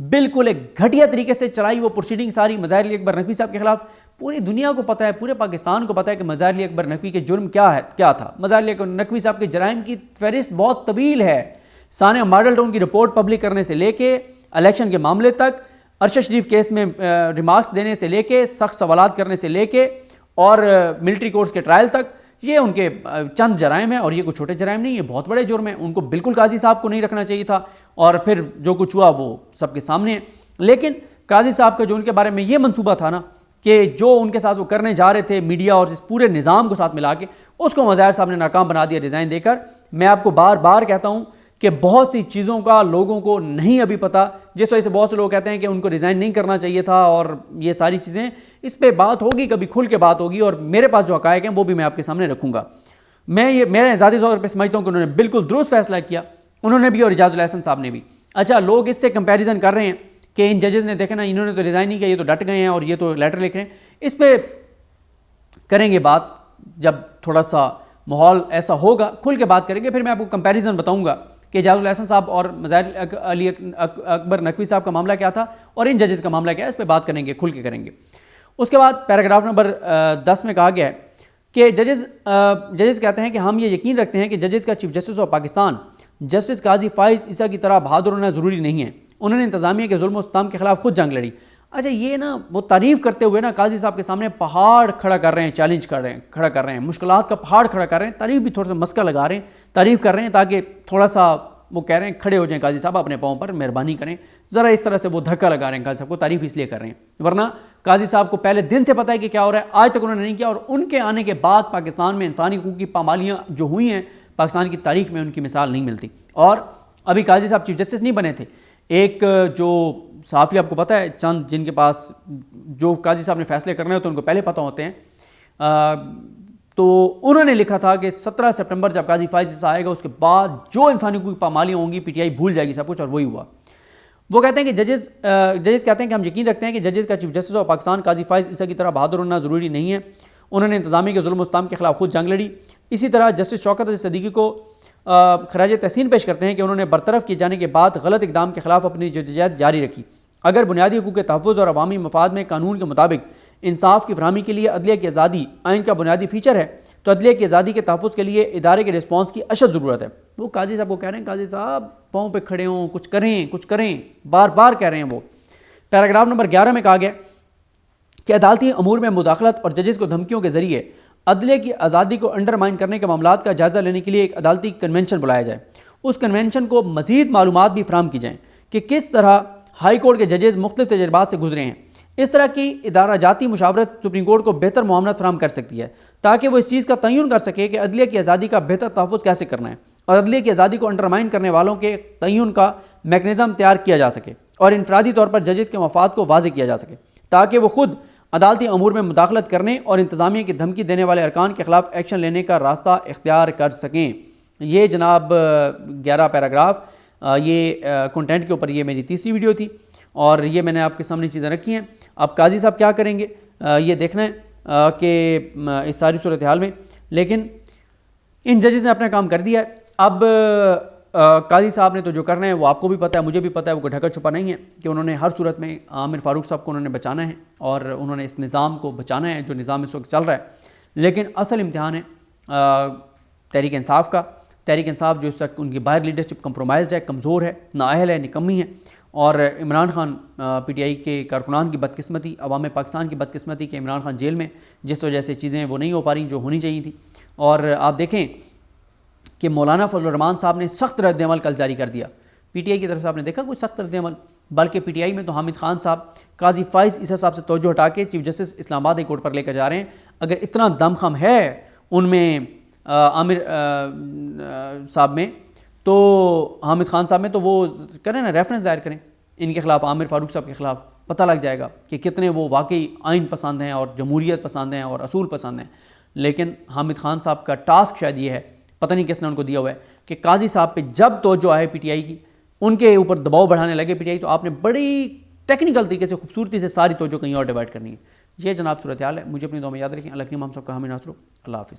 بالکل ایک گھٹیا طریقے سے چلائی وہ پروسیڈنگ ساری مظاہر علی اکبر نقوی صاحب کے خلاف. پوری دنیا کو پتہ ہے, پورے پاکستان کو پتہ ہے کہ مظاہر علی اکبر نقوی کے جرم کیا تھا. مظاہر علی اکبر نقوی صاحب کے جرائم کی فہرست بہت طویل ہے. ثانیہ ماڈل ٹاؤن کی رپورٹ پبلک کرنے سے لے کے الیکشن کے معاملے تک, ارشد شریف کیس میں ریمارکس دینے سے لے کے, سخت سوالات کرنے سے لے کے, اور ملٹری کورٹس کے ٹرائل تک, یہ ان کے چند جرائم ہیں. اور یہ کوئی چھوٹے جرائم نہیں, یہ بہت بڑے جرم ہیں. ان کو بالکل قاضی صاحب کو نہیں رکھنا چاہیے تھا, اور پھر جو کچھ ہوا وہ سب کے سامنے ہے. لیکن قاضی صاحب کا جو ان کے بارے میں یہ منصوبہ تھا نا کہ جو ان کے ساتھ وہ کرنے جا رہے تھے میڈیا اور اس پورے نظام کو ساتھ ملا کے, اس کو مظاہر صاحب نے ناکام بنا دیا ریزائن دے کر. میں آپ کو بار بار کہتا ہوں کہ بہت سی چیزوں کا لوگوں کو نہیں ابھی پتہ, جس وجہ سے بہت سے لوگ کہتے ہیں کہ ان کو ریزائن نہیں کرنا چاہیے تھا, اور یہ ساری چیزیں, اس پہ بات ہوگی, کبھی کھل کے بات ہوگی, اور میرے پاس جو حقائق ہیں وہ بھی میں آپ کے سامنے رکھوں گا. میں ذاتی طور پہ سمجھتا ہوں کہ انہوں نے بالکل درست فیصلہ کیا, انہوں نے بھی اور اعجاز الاحسن صاحب نے بھی. اچھا, لوگ اس سے کمپیریزن کر رہے ہیں کہ ان ججز نے دیکھا نا, انہوں نے تو ریزائن نہیں کیا, یہ تو ڈٹ گئے ہیں اور یہ تو لیٹر لکھ رہے ہیں. اس پہ کریں گے بات جب تھوڑا سا ماحول ایسا ہوگا, کھل کے بات کریں گے. پھر میں آپ کو کمپیریزن بتاؤں گا کہ اعجاز الاحسن صاحب اور مظاہر علی اکبر نقوی صاحب کا معاملہ کیا تھا اور ان ججز کا معاملہ کیا ہے. اس پہ بات کریں گے, کھل کے کریں گے. اس کے بعد پیراگراف نمبر 10 میں کہا گیا ہے کہ ججز کہتے ہیں کہ ہم یہ یقین رکھتے ہیں کہ ججز کا chief justice of Pakistan justice قاضی فائز عیسیٰ کی طرح بہادر ہونا ضروری نہیں ہے. انہوں نے انتظامیہ کے ظلم و ستم کے خلاف خود جنگ لڑی. اچھا, یہ نا وہ تعریف کرتے ہوئے نا قاضی صاحب کے سامنے پہاڑ کھڑا کر رہے ہیں, چیلنج کھڑا کر رہے ہیں, مشکلات کا پہاڑ کھڑا کر رہے ہیں, تعریف بھی تھوڑا سا مسکا لگا رہے ہیں, تعریف کر رہے ہیں تاکہ تھوڑا سا وہ کہہ رہے ہیں کھڑے ہو جائیں قاضی صاحب اپنے پاؤں پر, مہربانی کریں. ذرا اس طرح سے وہ دھکا لگا رہے ہیں قاضی صاحب کو, تعریف اس لیے کر رہے ہیں. ورنہ قاضی صاحب کو پہلے دن سے پتہ ہے کہ کیا ہو رہا ہے, آج تک انہوں نے نہیں کیا. اور ان کے آنے کے بعد پاکستان میں انسانی حقوق کی پامالیاں جو ہوئی ہیں, پاکستان کی تاریخ میں ان کی مثال نہیں ملتی. اور ابھی قاضی صاحب چیف جسٹس نہیں بنے تھے. ایک جو صحافی آپ کو پتہ ہے, چند جن کے پاس جو قاضی صاحب نے فیصلے کرنے ہوتے ہیں ان کو پہلے پتہ ہوتے ہیں, تو انہوں نے لکھا تھا کہ 17 سپٹمبر جب قاضی فائز عیسیٰ آئے گا اس کے بعد جو انسانی حقوق کی پامالیاں ہوں گی پی ٹی آئی بھول جائے گی سب کچھ, اور وہی ہوا. وہ کہتے ہیں کہ ججز کہتے ہیں کہ ہم یقین رکھتے ہیں کہ ججز کا چیف جسٹس آف پاکستان قاضی فائز عیسیٰ کی طرح بہادر ہونا ضروری نہیں ہے. انہوں نے انتظامیہ کے ظلم و ستم کے خلاف خود جنگ لڑی. اسی طرح جسٹس شوکت عزیز صدیقی کو خراج تحسین پیش کرتے ہیں کہ انہوں نے برطرف کیے جانے کے بعد غلط اقدام کے خلاف اپنی جدوجہد جاری رکھی. اگر بنیادی حقوق کے تحفظ اور عوامی مفاد میں قانون کے مطابق انصاف کی فراہمی کے لیے عدلیہ کی آزادی آئین کا بنیادی فیچر ہے, تو عدلیہ کی آزادی کے تحفظ کے لیے ادارے کے رسپانس کی اشد ضرورت ہے. وہ قاضی صاحب کو کہہ رہے ہیں, قاضی صاحب پاؤں پہ کھڑے ہوں, کچھ کریں, بار بار کہہ رہے ہیں وہ. پیراگراف نمبر 11 میں کہا گیا کہ عدالتی امور میں مداخلت اور ججز کو دھمکیوں کے ذریعے عدلیہ کی آزادی کو انڈرمائن کرنے کے معاملات کا جائزہ لینے کے لیے ایک عدالتی کنونشن بلایا جائے. اس کنونشن کو مزید معلومات بھی فراہم کی جائیں کہ کس طرح ہائی کورٹ کے ججز مختلف تجربات سے گزرے ہیں. اس طرح کی ادارہ جاتی مشاورت سپریم کورٹ کو بہتر معاونت فراہم کر سکتی ہے تاکہ وہ اس چیز کا تعین کر سکے کہ عدلیہ کی آزادی کا بہتر تحفظ کیسے کرنا ہے, اور عدلیہ کی آزادی کو انڈرمائن کرنے والوں کے تعین کا میکنزم تیار کیا جا سکے, اور انفرادی طور پر ججز کے مفاد کو واضح کیا جا سکے تاکہ وہ خود عدالتی امور میں مداخلت کرنے اور انتظامیہ کی دھمکی دینے والے ارکان کے خلاف ایکشن لینے کا راستہ اختیار کر سکیں. یہ جناب 11 پیراگراف, یہ کنٹینٹ کے اوپر یہ میری تیسری ویڈیو تھی, اور یہ میں نے آپ کے سامنے چیزیں رکھی ہیں. اب قاضی صاحب کیا کریں گے یہ دیکھنا ہے کہ اس ساری صورتحال میں. لیکن ان ججز نے اپنا کام کر دیا ہے. اب قاضی صاحب نے تو جو کرنا ہے وہ آپ کو بھی پتہ ہے, مجھے بھی پتہ ہے, وہ کوئی ڈھکا چھپا نہیں ہے کہ انہوں نے ہر صورت میں عامر فاروق صاحب کو انہوں نے بچانا ہے اور انہوں نے اس نظام کو بچانا ہے جو نظام اس وقت چل رہا ہے. لیکن اصل امتحان ہے تحریک انصاف کا. تحریک انصاف جو اس وقت ان کی باہر لیڈرشپ کمپرومائزڈ ہے, کمزور ہے, نااہل ہے, نکمی ہے. اور Imran Khan P T I کے کارکنان کی بدقسمتی, عوام پاکستان کی بدقسمتی کہ عمران خان جیل میں, جس وجہ سے چیزیں وہ نہیں ہو پا رہی جو ہونی چاہیے تھی. اور آپ دیکھیں کہ مولانا فضل الرحمان صاحب نے سخت رد عمل کل جاری کر دیا پی ٹی آئی کی طرف سے. آپ نے دیکھا کوئی سخت رد عمل؟ بلکہ پی ٹی آئی میں تو حامد خان صاحب قاضی فائز عیسیٰ صاحب سے توجہ ہٹا کے چیف جسٹس اسلام آباد ہائی کورٹ پر لے کر جا رہے ہیں. اگر اتنا دم خم ہے ان میں عامر صاحب میں, تو حامد خان صاحب میں, تو وہ کریں نا, ریفرنس دائر کریں ان کے خلاف, عامر فاروق صاحب کے خلاف. پتہ لگ جائے گا کہ کتنے وہ واقعی آئین پسند ہیں اور جمہوریت پسند ہیں اور اصول پسند ہیں. لیکن حامد خان صاحب کا ٹاسک شاید یہ ہے, پتہ نہیں کس نے ان کو دیا ہوا ہے, کہ قاضی صاحب پہ جب توجہ آئے پی ٹی آئی کی, ان کے اوپر دباؤ بڑھانے لگے پی ٹی آئی, تو آپ نے بڑی ٹیکنیکل طریقے سے خوبصورتی سے ساری توجہ کہیں اور ڈیوائڈ کرنی ہے. یہ جناب صورتحال ہے. مجھے اپنی دعا میں یاد رکھیں. اللہ کریم ہم سب کا حامی ناصر ہو. اللہ حافظ.